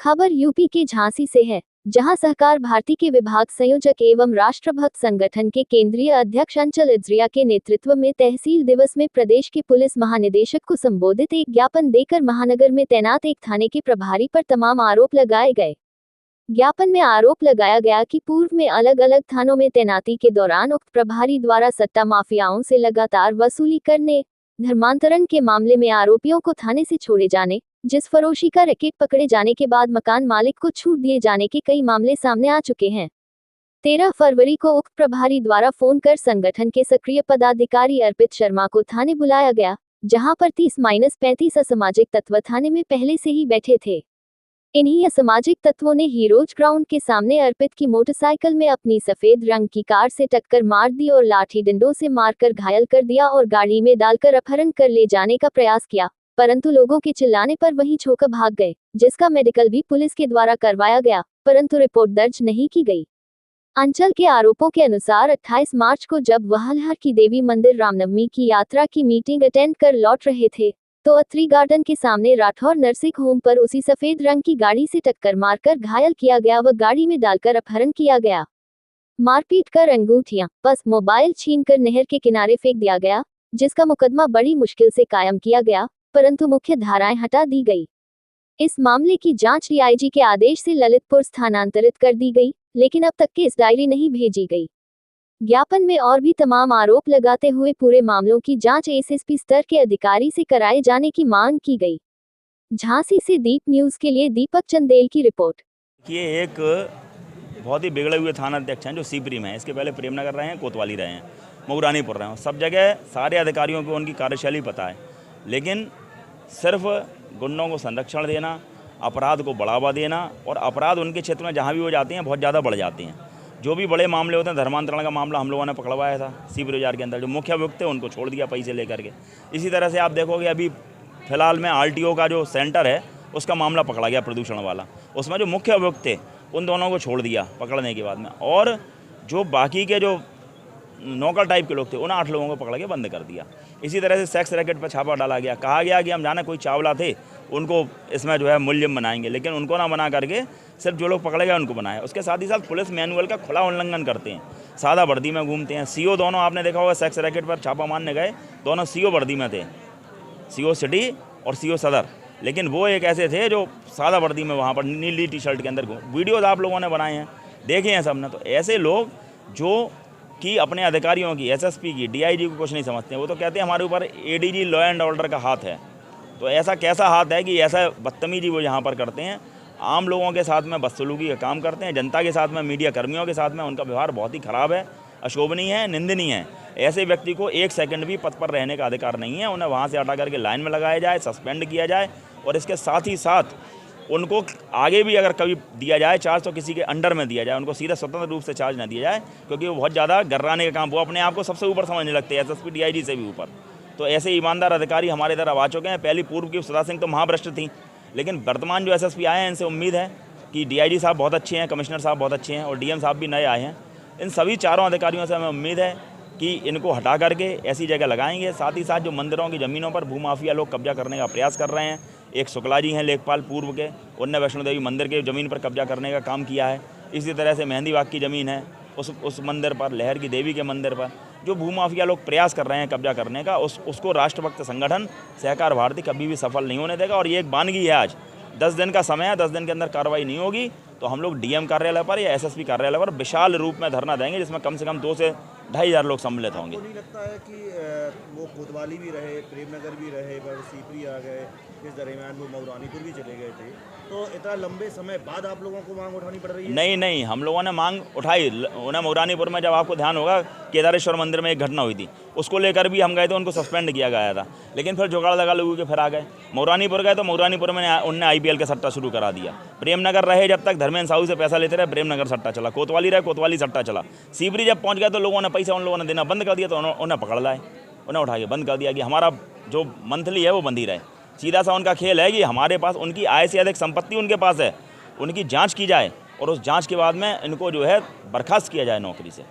खबर यूपी के झांसी से है, जहां सहकार भारती के विभाग संयोजक एवं राष्ट्रभक्त संगठन के केंद्रीय अध्यक्ष अंचल इद्रिया के नेतृत्व में तहसील दिवस में प्रदेश के पुलिस महानिदेशक को संबोधित एक ज्ञापन देकर महानगर में तैनात एक थाने के प्रभारी पर तमाम आरोप लगाए गए। ज्ञापन में आरोप लगाया गया कि पूर्व में अलग अलग थानों में तैनाती के दौरान उक्त प्रभारी द्वारा सट्टा माफियाओं से लगातार वसूली करने, धर्मांतरण के मामले में आरोपियों को थाने से छोड़े जाने, जिस फरोशी का रैकेट पकड़े जाने के बाद मकान मालिक को छूट दिए जाने के कई मामले सामने आ चुके हैं। 13 फरवरी को उक्त प्रभारी द्वारा फोन कर संगठन के सक्रिय पदाधिकारी अर्पित शर्मा को थाने बुलाया गया, जहां पर 30-35 असामाजिक तत्व थाने में पहले से ही बैठे थे। इन्हीं असामाजिक तत्वों ने हीरोज ग्राउंड के सामने अर्पित की मोटरसाइकिल में अपनी सफेद रंग की कार से टक्कर मार दी और लाठी डंडों से मारकर घायल कर दिया और गाड़ी में डालकर अपहरण कर ले जाने का प्रयास किया, परंतु लोगों के चिल्लाने पर वहीं छोड़कर भाग गए, जिसका मेडिकल भी पुलिस के द्वारा करवाया गया, परंतु रिपोर्ट दर्ज नहीं की गई। अंचल के आरोपों के अनुसार 28 मार्च को जब वह हलहर की देवी मंदिर रामनवमी की यात्रा की मीटिंग अटेंड कर लौट रहे थे, तो अत्री गार्डन के सामने राठौर नर्सिंग होम पर उसी सफेद रंग की गाड़ी से टक्कर मारकर घायल किया गया व गाड़ी में डालकर अपहरण किया गया। मारपीट कर अंगूठियां, पर्स, मोबाइल छीनकर नहर के किनारे फेंक दिया गया, जिसका मुकदमा बड़ी मुश्किल से कायम किया गया, परंतु मुख्य धाराएं हटा दी गई। इस मामले की जांच डीआईजी के आदेश से ललितपुर स्थानांतरित कर दी गई, लेकिन अब तक केस डायरी नहीं भेजी गई। ज्ञापन में और भी तमाम आरोप लगाते हुए पूरे मामलों की जांच एसएसपी स्तर के अधिकारी से कराए जाने की मांग की गई। झांसी से दीप न्यूज के लिए दीपक चंदेल की रिपोर्ट। ये एक बहुत ही बिगड़े हुए थाना अध्यक्ष हैं जो सीपरी में है। इसके पहले प्रेमनगर रहे हैं, कोतवाली रहे हैं, मऊरानीपुर रहे हैं। सब जगह सारे अधिकारियों को उनकी कार्यशैली पता है, लेकिन सिर्फ गुंडों को संरक्षण देना, अपराध को बढ़ावा देना और अपराध उनके क्षेत्र में जहाँ भी वो जाते हैं बहुत ज़्यादा बढ़ जाते हैं। जो भी बड़े मामले होते हैं, धर्मांतरण का मामला हम लोगों ने पकड़वाया था सी बाजार के अंदर, जो मुख्य अभियुक्त थे उनको छोड़ दिया पैसे लेकर के। इसी तरह से आप देखोगे अभी फिलहाल में आरटीओ का जो सेंटर है उसका मामला पकड़ा गया, प्रदूषण वाला। उसमें जो मुख्य अभियुक्त थे उन दोनों को छोड़ दिया पकड़ने के बाद में, और जो बाकी के जो नौकर टाइप के लोग थे उन 8 लोगों को पकड़ के बंद कर दिया। इसी तरह से सेक्स रैकेट पर छापा डाला गया। कहा गया कि हम जाने कोई चावला थे उनको इसमें जो है मुलजिम बनाएंगे, लेकिन उनको ना बना करके सिर्फ जो लोग पकड़े गए उनको बनाया। उसके साथ ही साथ पुलिस मैनुअल का खुला उल्लंघन करते हैं, सादा वर्दी में घूमते हैं। सीओ दोनों आपने देखा होगा, सेक्स रैकेट पर छापा मारने गए, दोनों सीओ वर्दी में थे, सीओ सिटी और सीओ सदर, लेकिन वो एक ऐसे थे जो सादा वर्दी में वहाँ पर नीली टी शर्ट के अंदर वीडियोज़ आप लोगों ने बनाए हैं, देखे हैं सबने। तो ऐसे लोग जो कि अपने अधिकारियों की, एसएसपी की, डीआईजी को कुछ नहीं समझते हैं, वो तो कहते हैं हमारे ऊपर एडीजी लॉ एंड ऑर्डर का हाथ है। तो ऐसा कैसा हाथ है कि ऐसा बदतमीजी वो यहाँ पर करते हैं, आम लोगों के साथ में बदसलूकी का काम करते हैं, जनता के साथ में, मीडिया कर्मियों के साथ में उनका व्यवहार बहुत ही खराब है, अशोभनीय है, निंदनीय है। ऐसे व्यक्ति को 1 सेकंड भी पद पर रहने का अधिकार नहीं है। उन्हें वहाँ से हटा करके लाइन में लगाया जाए, सस्पेंड किया जाए, और इसके साथ ही साथ उनको आगे भी अगर कभी दिया जाए चार्ज तो किसी के अंडर में दिया जाए, उनको सीधा स्वतंत्र रूप से चार्ज ना दिया जाए, क्योंकि वो बहुत ज़्यादा गर्राने का काम, वो अपने आप को सबसे ऊपर समझने लगते हैं, एसएसपी डीआईजी से भी ऊपर। तो ऐसे ईमानदार अधिकारी हमारे इधर अब आ चुके हैं। पहली पूर्व की सुधा सिंह तो महाभ्रष्ट थी, लेकिन वर्तमान जो एसएसपी आए हैं इनसे उम्मीद है कि डीआईजी साहब बहुत अच्छे हैं, कमिश्नर साहब बहुत अच्छे हैं और डीएम साहब भी नए आए हैं। इन सभी चारों अधिकारियों से हमें उम्मीद है कि इनको हटा करके ऐसी जगह लगाएंगे। साथ ही साथ जो मंदिरों की ज़मीनों पर भूमाफिया लोग कब्जा करने का प्रयास कर रहे हैं, एक शुक्ला जी हैं लेखपाल पूर्व के, उनने वैष्णो देवी मंदिर के ज़मीन पर कब्जा करने का काम किया है। इसी तरह से मेहंदी बाग की ज़मीन है, उस मंदिर पर, लहर की देवी के मंदिर पर जो भूमाफिया लोग प्रयास कर रहे हैं कब्जा करने का, उसको राष्ट्रभक्त संगठन सहकार भारती कभी भी सफल नहीं होने देगा। और ये एक बानगी है, आज 10 दिन का समय है, 10 दिन के अंदर कार्रवाई नहीं होगी तो हम लोग डीएम कार्यालय पर या एसएसपी कार्यालय पर विशाल रूप में धरना देंगे, जिसमें कम से कम 2 से 2,500 लोग सम्मिलित होंगे। नहीं लगता है कि वो कोतवाली भी रहे, प्रेमनगर भी रहे, पर सीपरी आ गए, इस दरमियान वो मऊरानीपुर भी चले गए थे, तो इतना लंबे समय बाद आप लोगों को मांग उठानी पड़ रही है? नहीं, हम लोगों ने मांग उठाई। उन्हें मऊरानीपुर में, जब आपको ध्यान होगा, केदारेश्वर मंदिर में एक घटना हुई थी, उसको लेकर भी हम गए थे, उनको सस्पेंड किया गया था, लेकिन फिर जुगाड़ लगा लोगों के फिर आ गए। मऊरानीपुर गए तो मऊरानीपुर में उनने आईपीएल का सट्टा शुरू करा दिया। प्रेमनगर रहे जब तक, धर्मेंद्र साहू से पैसा लेते रहे, प्रेमनगर सट्टा चला। कोतवाली रहे, कोतवाली सट्टा चला। सीपरी जब पहुँच गए तो लोगों ने पैसा उन लोगों ने देना बंद कर दिया, तो उन्हें पकड़ लाए, उन्हें उठा के बंद कर दिया कि हमारा जो मंथली है वो बंद ही रहे। सीधा सा उनका खेल है कि हमारे पास उनकी आय से अधिक संपत्ति उनके पास है, उनकी जांच की जाए और उस जांच के बाद में इनको जो है बर्खास्त किया जाए नौकरी से।